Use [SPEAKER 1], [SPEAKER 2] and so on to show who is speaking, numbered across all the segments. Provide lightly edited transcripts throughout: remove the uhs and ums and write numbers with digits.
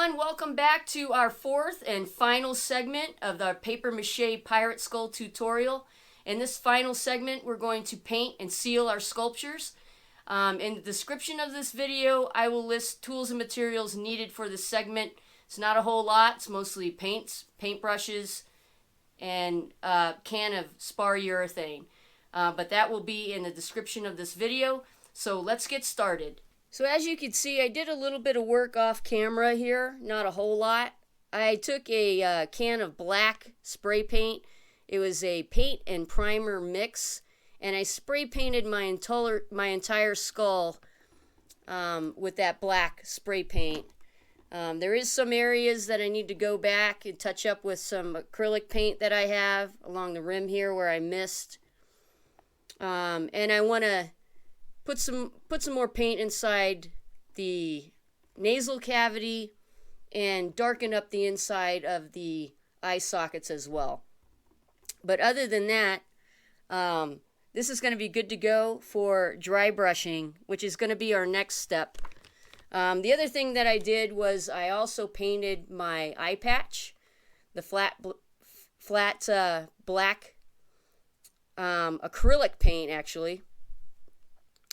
[SPEAKER 1] everyone, welcome back to our fourth and final segment of the Paper Mache Pirate Skull tutorial. In this final segment, we're going to paint and seal our sculptures. In the description of this video, I will list tools and materials needed for this segment. It's not a whole lot, it's mostly paints, paintbrushes, and a can of polyurethane. But that will be in the description of this video, so let's get started. So as you can see, I did a little bit of work off camera here, not a whole lot. I took a can of black spray paint. It was a paint and primer mix, and I spray painted my entire skull with that black spray paint. There is some areas that I need to go back and touch up with some acrylic paint that I have along the rim here where I missed. And I want to put some more paint inside the nasal cavity and darken up the inside of the eye sockets as well. But other than that, this is going to be good to go for dry brushing, which is going to be our next step. The other thing that I did was I also painted my eye patch, the flat black acrylic paint actually.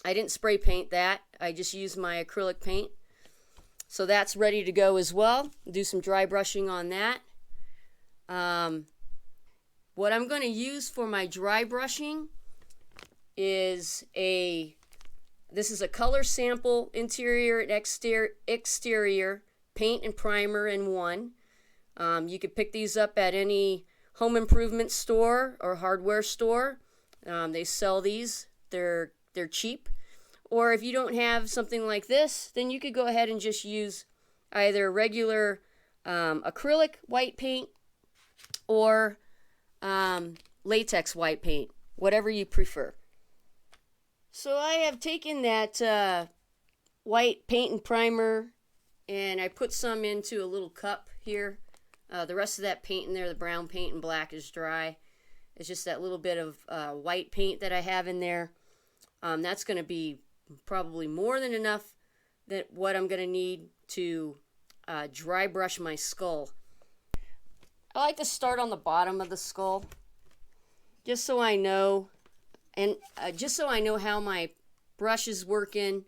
[SPEAKER 1] I didn't spray paint that. I just used my acrylic paint. So that's ready to go as well. Do some dry brushing on that. What I'm going to use for my dry brushing is this is a color sample interior and exterior paint and primer in one. You could pick these up at any home improvement store or hardware store. They sell these. They're cheap. Or if you don't have something like this, then you could go ahead and just use either regular acrylic white paint or latex white paint, whatever you prefer. So I have taken that white paint and primer and I put some into a little cup here. The rest of that paint in there, the brown paint and black, is dry. It's just that little bit of white paint that I have in there. That's going to be probably more than enough that what I'm going to need to dry brush my skull. I like to start on the bottom of the skull just so I know, and just so I know how my brush is working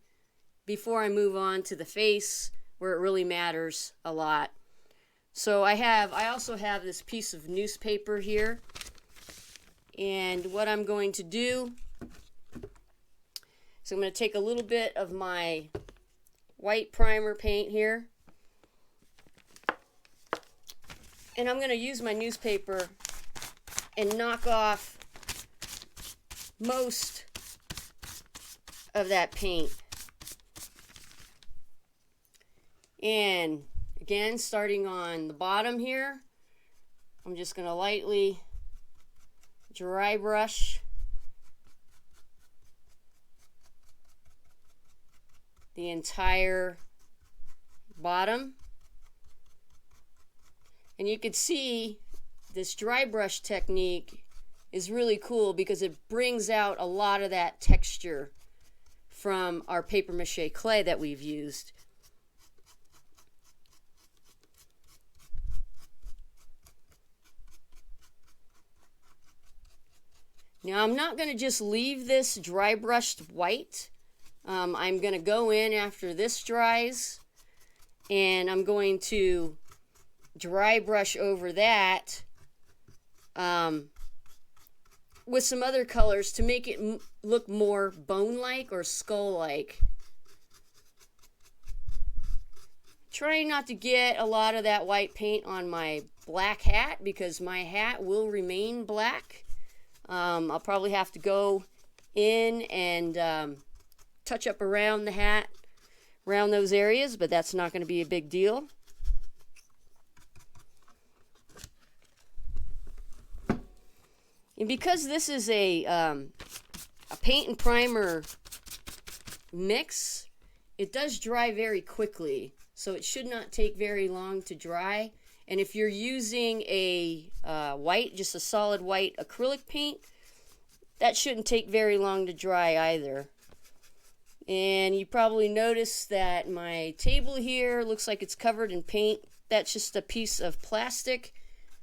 [SPEAKER 1] before I move on to the face where it really matters a lot. So I also have this piece of newspaper here, and what I'm going to do, so I'm going to take a little bit of my white primer paint here, and I'm going to use my newspaper and knock off most of that paint. And again, starting on the bottom here, I'm just going to lightly dry brush the entire bottom. And you can see this dry brush technique is really cool because it brings out a lot of that texture from our paper mache clay that we've used. Now I'm not going to just leave this dry brushed white. I'm going to go in after this dries and I'm going to dry brush over that with some other colors to make it look more bone-like or skull-like. Trying not to get a lot of that white paint on my black hat because my hat will remain black. I'll probably have to go in and touch up around the hat, around those areas, but that's not going to be a big deal. And because this is a paint and primer mix, it does dry very quickly, so it should not take very long to dry. And if you're using a white, just a solid white acrylic paint, that shouldn't take very long to dry either. And you probably noticed that my table here looks like it's covered in paint. That's just a piece of plastic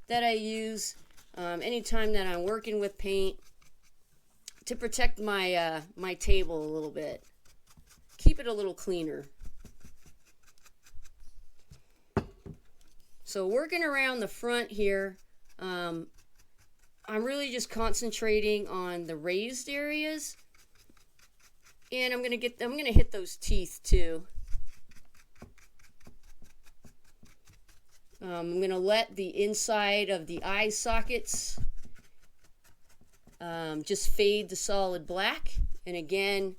[SPEAKER 1] that I use anytime that I'm working with paint to protect my my table a little bit. Keep it a little cleaner. So working around the front here, I'm really just concentrating on the raised areas, and I'm gonna hit those teeth too. I'm gonna let the inside of the eye sockets just fade to solid black, and again,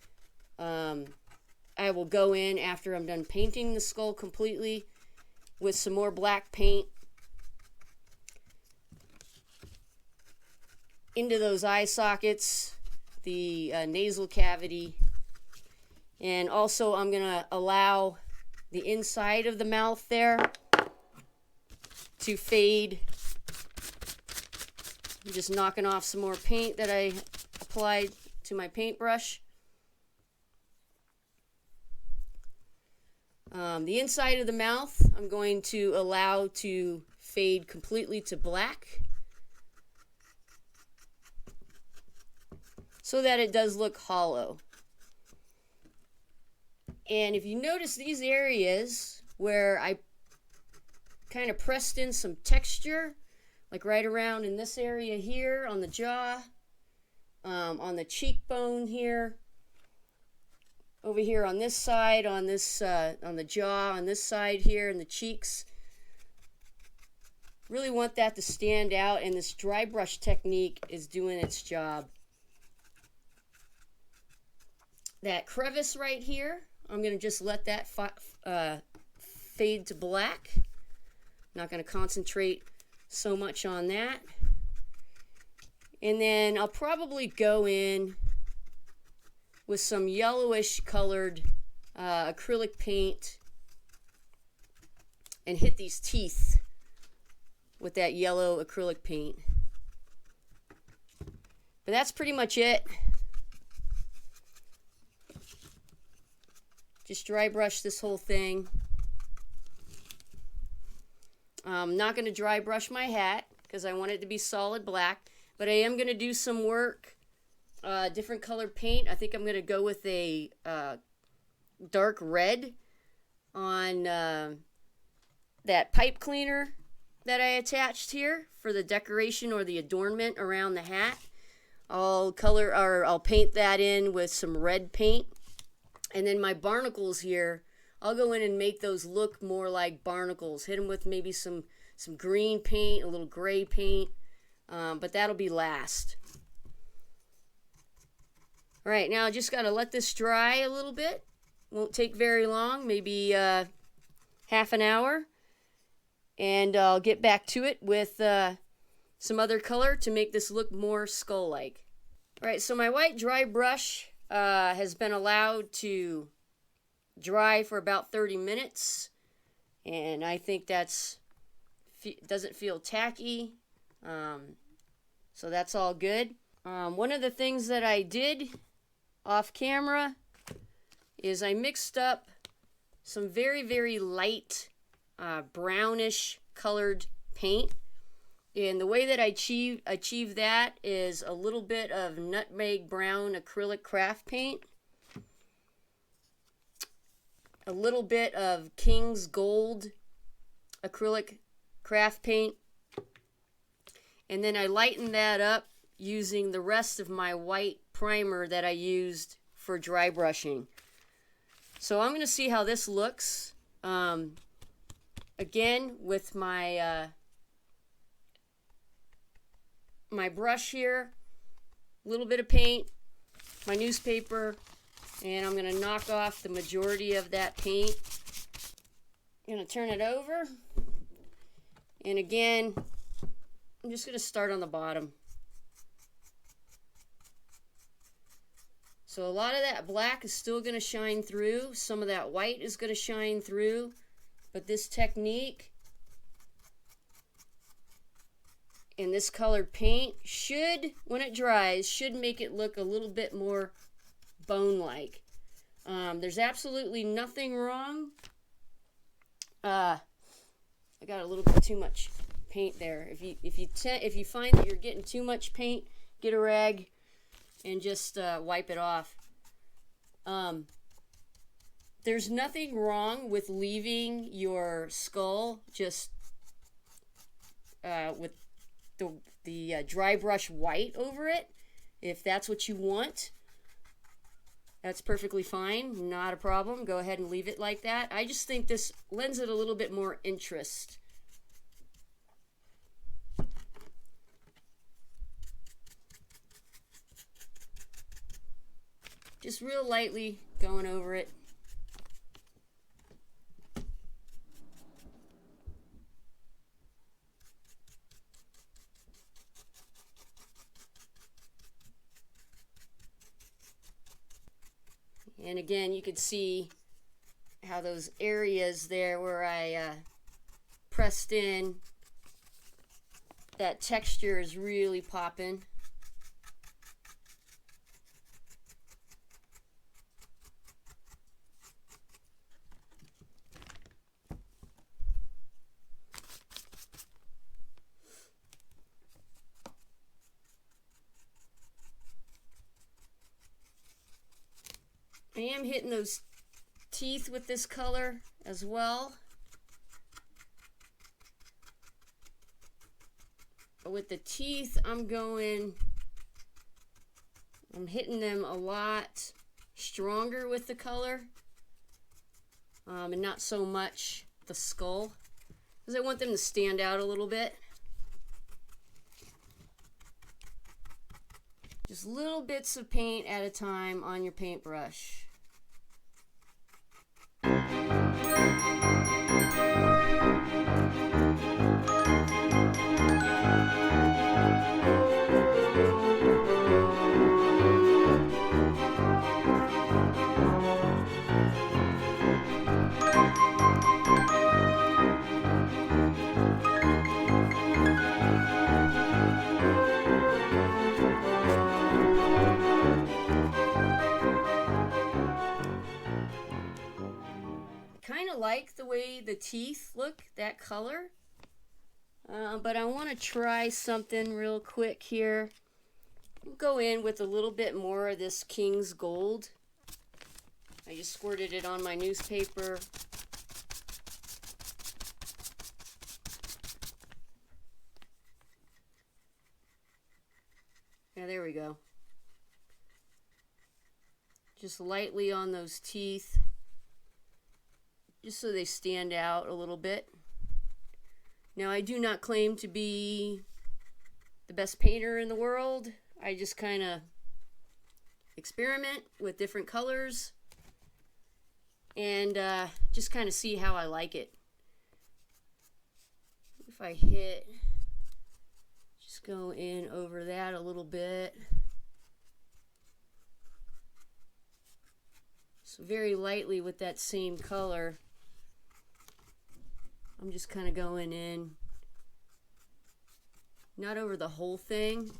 [SPEAKER 1] I will go in after I'm done painting the skull completely with some more black paint into those eye sockets, the nasal cavity, and also I'm gonna allow the inside of the mouth there to fade. I'm just knocking off some more paint that I applied to my paintbrush. The inside of the mouth I'm going to allow to fade completely to black so that it does look hollow. And if you notice these areas where I kind of pressed in some texture, like right around in this area here on the jaw, on the cheekbone here, over here on this side, on this on the jaw, on this side here, and the cheeks. Really want that to stand out, and this dry brush technique is doing its job. That crevice right here, I'm going to just let that fade to black. Not going to concentrate so much on that. And then I'll probably go in with some yellowish colored acrylic paint and hit these teeth with that yellow acrylic paint. But that's pretty much it. Just dry brush this whole thing. I'm not going to dry brush my hat because I want it to be solid black, but I am going to do some work, different colored paint. I think I'm going to go with a dark red on that pipe cleaner that I attached here for the decoration or the adornment around the hat. I'll paint that in with some red paint. And then my barnacles here, I'll go in and make those look more like barnacles. Hit them with maybe some green paint, a little gray paint, but that'll be last. All right, now I just got to let this dry a little bit. Won't take very long, maybe half an hour. And I'll get back to it with some other color to make this look more skull-like. All right, so my white dry brush has been allowed to dry for about 30 minutes, and I think doesn't feel tacky, so that's all good. One of the things that I did off camera is I mixed up some very, very light brownish colored paint, and the way that I achieve that is a little bit of nutmeg brown acrylic craft paint, a little bit of King's Gold acrylic craft paint, and then I lighten that up using the rest of my white primer that I used for dry brushing. So I'm going to see how this looks. Again, with my my brush here, a little bit of paint, my newspaper, and I'm going to knock off the majority of that paint. I'm going to turn it over, and again, I'm just going to start on the bottom. So a lot of that black is still going to shine through, some of that white is going to shine through, but this technique and this colored paint should, when it dries, should make it look a little bit more bone-like. There's absolutely nothing wrong. I got a little bit too much paint there. If you find that you're getting too much paint, get a rag and just wipe it off. There's nothing wrong with leaving your skull just with the dry brush white over it. If that's what you want, that's perfectly fine, not a problem. Go ahead and leave it like that. I just think this lends it a little bit more interest. Just real lightly going over it. And again, you can see how those areas there where I pressed in, that texture is really popping. I am hitting those teeth with this color as well. With the teeth, I'm hitting them a lot stronger with the color, and not so much the skull, because I want them to stand out a little bit. Just little bits of paint at a time on your paintbrush. Like the way the teeth look, that color, but I want to try something real quick here. I'll go in with a little bit more of this King's Gold. I just squirted it on my newspaper. Yeah, there we go. Just lightly on those teeth, just so they stand out a little bit. Now, I do not claim to be the best painter in the world. I just kind of experiment with different colors and just kind of see how I like it. If I hit, just go in over that a little bit. So very lightly with that same color. I'm just kind of going in, not over the whole thing.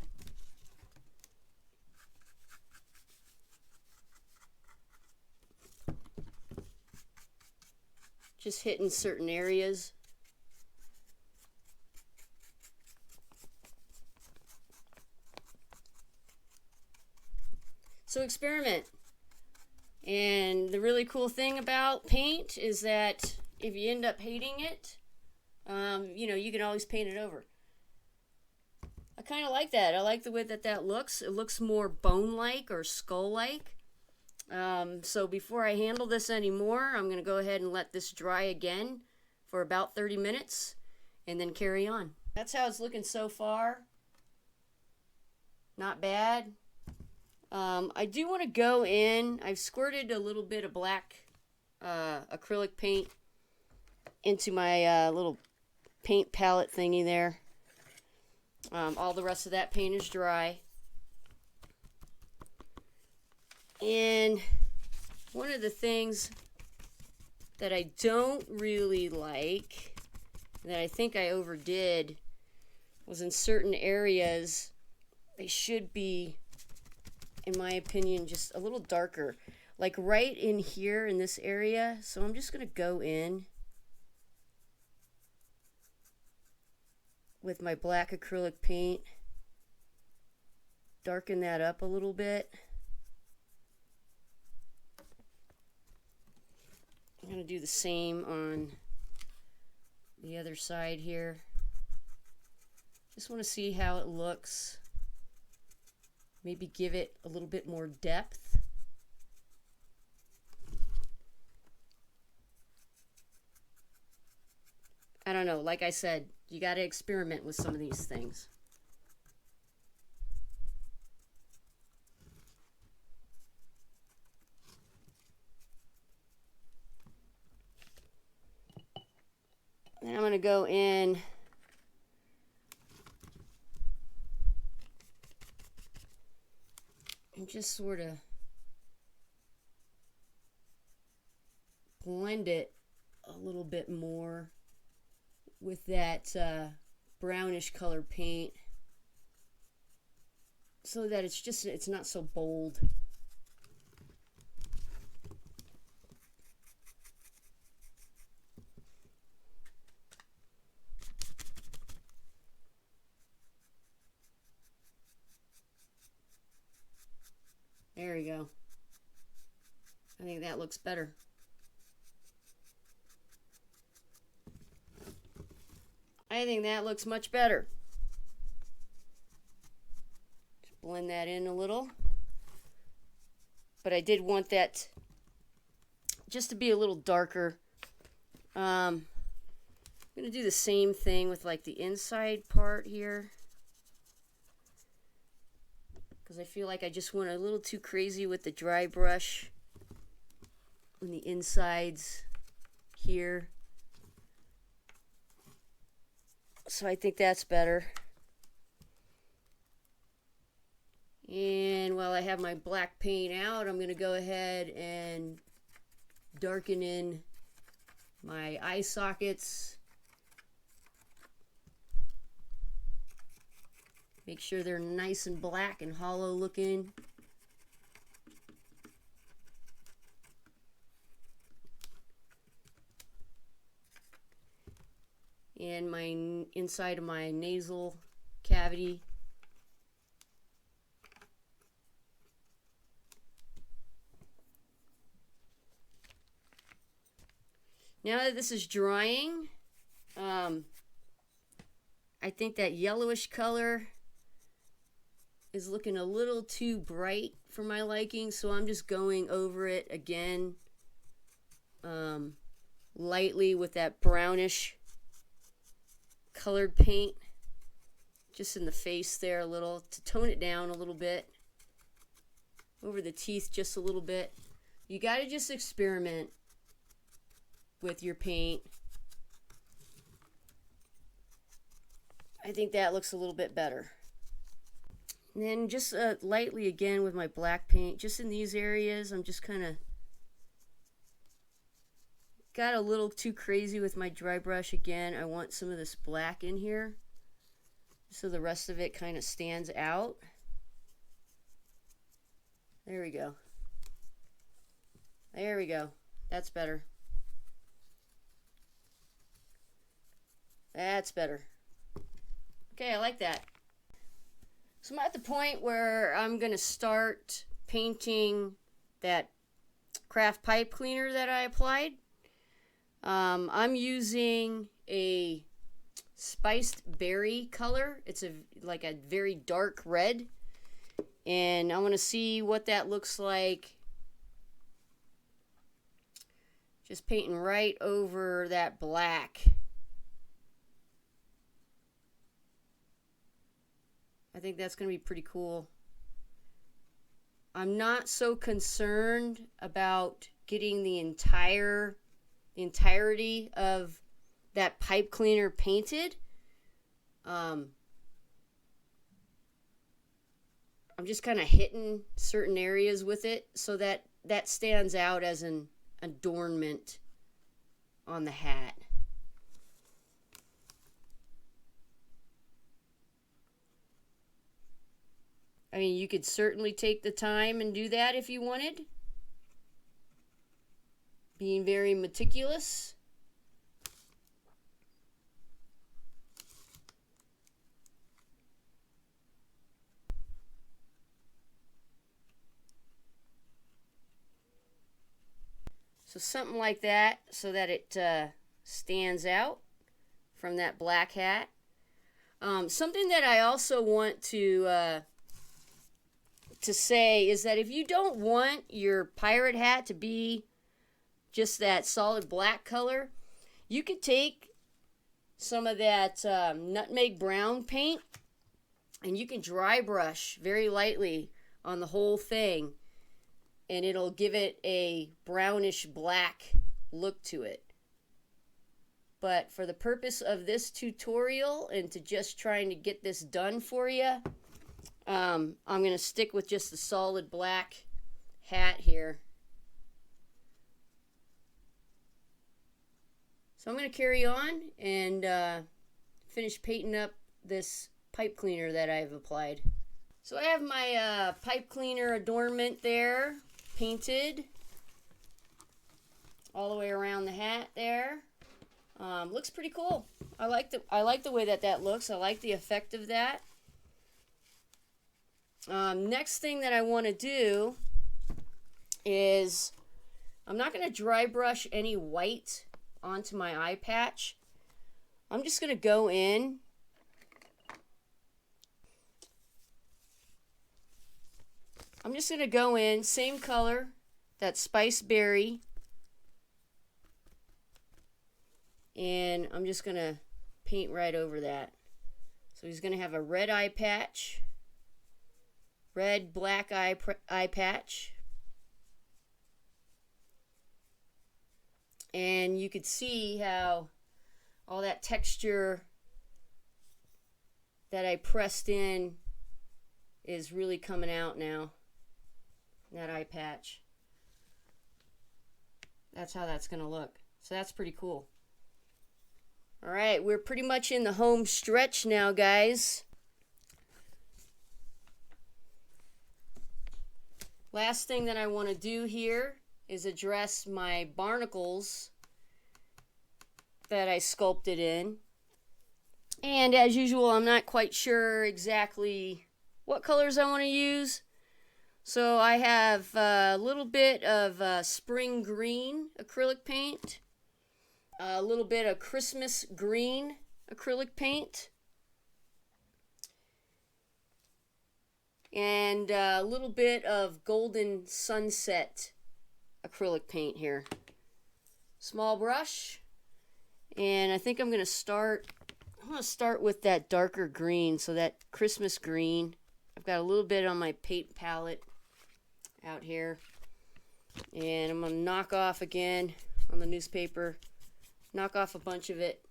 [SPEAKER 1] Just hitting certain areas. So experiment. And the really cool thing about paint is that if you end up hating it, you know, you can always paint it over. I kind of like that. I like the way that looks. It looks more bone-like or skull-like. So before I handle this anymore, I'm going to go ahead and let this dry again for about 30 minutes and then carry on. That's how it's looking so far. Not bad. I do want to go in. I've squirted a little bit of black acrylic paint into my little paint palette thingy there. All the rest of that paint is dry. And one of the things that I don't really like, that I think I overdid, was in certain areas they should be, in my opinion, just a little darker. like right in here in this area. So I'm just going to go in with my black acrylic paint, darken that up a little bit. I'm going to do the same on the other side here. Just want to see how it looks. Maybe give it a little bit more depth. I don't know, like I said, you got to experiment with some of these things. Then I'm going to go in and just sort of blend it a little bit more with that brownish colored paint so that it's not so bold. There we go. I think that looks better. I think that looks much better. Just blend that in a little. But I did want that just to be a little darker. I'm going to do the same thing with like the inside part here, because I feel like I just went a little too crazy with the dry brush on the insides here. So I think that's better. And while I have my black paint out, I'm going to go ahead and darken in my eye sockets. Make sure they're nice and black and hollow looking. And my inside of my nasal cavity. Now that this is drying, I think that yellowish color is looking a little too bright for my liking, so I'm just going over it again lightly with that brownish colored paint, just in the face there a little, to tone it down a little bit, over the teeth just a little bit. You got to just experiment with your paint. I think that looks a little bit better. And then just lightly again with my black paint, just in these areas, I'm just kind of got a little too crazy with my dry brush again. I want some of this black in here so the rest of it kind of stands out. There we go. There we go. That's better. That's better. Okay, I like that. So I'm at the point where I'm going to start painting that craft pipe cleaner that I applied. I'm using a spiced berry color. It's like a very dark red. And I want to see what that looks like. Just painting right over that black. I think that's going to be pretty cool. I'm not so concerned about getting the entirety of that pipe cleaner painted. I'm just kind of hitting certain areas with it so that that stands out as an adornment on the hat. I mean, you could certainly take the time and do that if you wanted. being very meticulous. So something like that, so that it stands out from that black hat. Something that I also want to say is that if you don't want your pirate hat to be just that solid black color, you could take some of that nutmeg brown paint and you can dry brush very lightly on the whole thing, and it'll give it a brownish black look to it. But for the purpose of this tutorial and to just trying to get this done for you, I'm going to stick with just the solid black hat here. So I'm going to carry on and finish painting up this pipe cleaner that I've applied. So I have my pipe cleaner adornment there painted all the way around the hat there. Looks pretty cool. I like the way that looks. I like the effect of that. Next thing that I want to do is I'm not going to dry brush any white onto my eye patch. I'm just going to go in same color, that spice berry, and I'm just going to paint right over that. So he's going to have a red eye patch, red black eye patch, and you could see how all that texture that I pressed in is really coming out now. That eye patch. That's how that's going to look. So that's pretty cool. Alright, we're pretty much in the home stretch now, guys. Last thing that I want to do here is address my barnacles that I sculpted in. And as usual, I'm not quite sure exactly what colors I want to use. So I have a little bit of spring green acrylic paint, a little bit of Christmas green acrylic paint, and a little bit of golden sunset acrylic paint here. Small brush, and I think I'm going to start with that darker green, so that Christmas green. I've got a little bit on my paint palette out here, and I'm going to knock off again on the newspaper, knock off a bunch of it.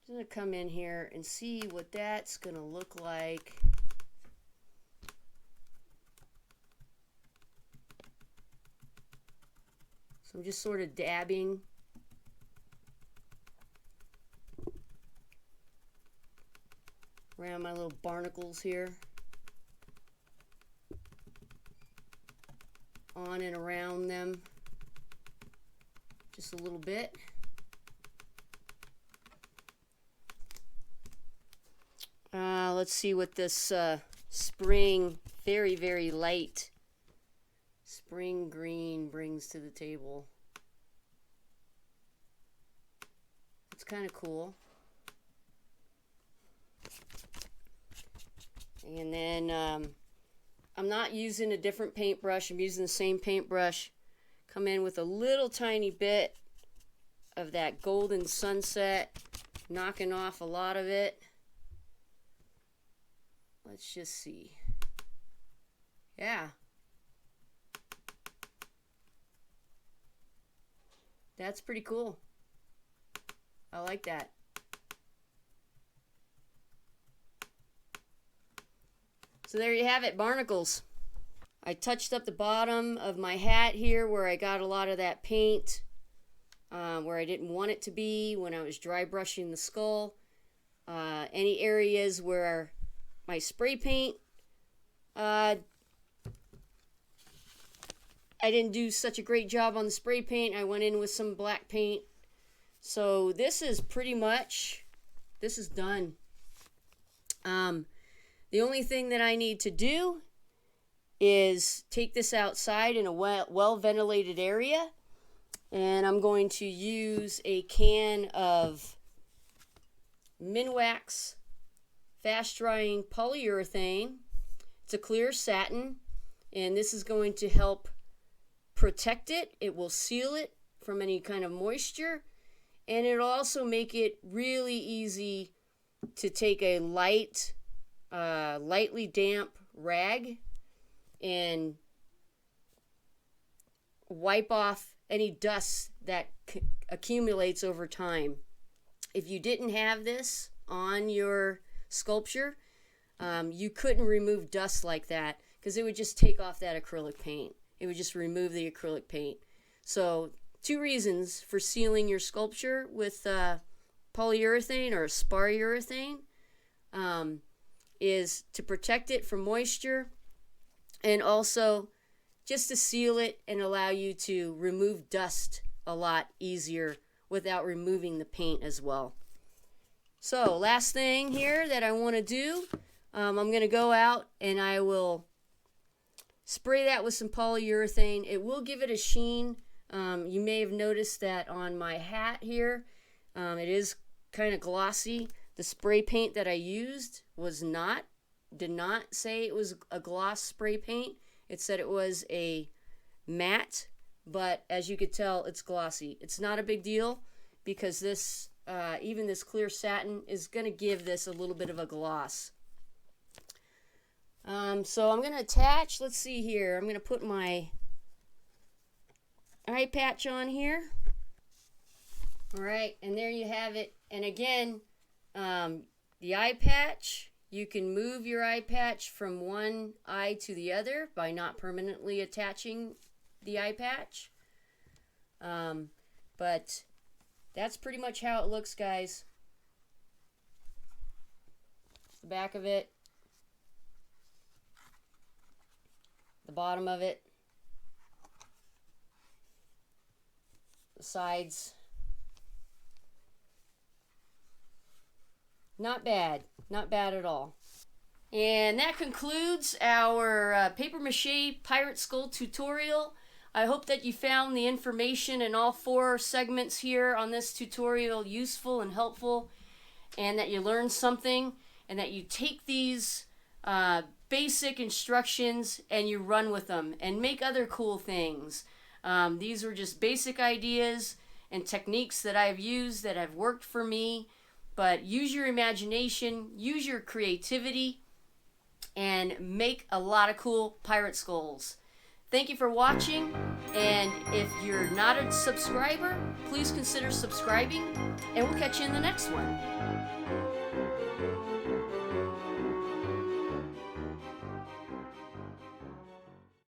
[SPEAKER 1] I'm going to come in here and see what that's going to look like. So I'm just sort of dabbing around my little barnacles here, on and around them just a little bit. Let's see what this spring, very, very light spring green brings to the table. It's kind of cool. And then I'm not using a different paintbrush. I'm using the same paintbrush. Come in with a little tiny bit of that golden sunset, knocking off a lot of it. Let's just see. Yeah. That's pretty cool. I like that. So there you have it, barnacles. I touched up the bottom of my hat here where I got a lot of that paint where I didn't want it to be when I was dry brushing the skull. Any areas where my spray paint I didn't do such a great job on the spray paint. I went in with some black paint. So this is pretty much, this is done. The only thing that I need to do is take this outside in a well ventilated area, and I'm going to use a can of Minwax fast drying polyurethane. It's a clear satin, and this is going to help protect it. It will seal it from any kind of moisture, and it'll also make it really easy to take a lightly damp rag and wipe off any dust that accumulates over time. If you didn't have this on your sculpture, you couldn't remove dust like that, because it would just take off that acrylic paint. It would just remove the acrylic paint. So 2 reasons for sealing your sculpture with polyurethane or spar urethane is to protect it from moisture, and also just to seal it and allow you to remove dust a lot easier without removing the paint as well. So last thing here that I want to do, I'm going to go out and I will spray that with some polyurethane. It will give it a sheen. You may have noticed that on my hat here. It is kind of glossy. The spray paint that I used did not say it was a gloss spray paint. It said it was a matte, but as you could tell, it's glossy. It's not a big deal, because this, even this clear satin is going to give this a little bit of a gloss. So I'm going to attach, let's see here, I'm going to put my eye patch on here. Alright, and there you have it. And again, the eye patch, you can move your eye patch from one eye to the other by not permanently attaching the eye patch. But that's pretty much how it looks, guys. The back of it, the bottom of it, the sides. Not bad. Not bad at all. And that concludes our paper mache Pirate Skull tutorial. I hope that you found the information in all 4 segments here on this tutorial useful and helpful, and that you learned something, and that you take these basic instructions and you run with them and make other cool things. These were just basic ideas and techniques that I've used that have worked for me. But use your imagination, use your creativity, and make a lot of cool pirate skulls. Thank you for watching, and if you're not a subscriber, please consider subscribing, and we'll catch you in the next one.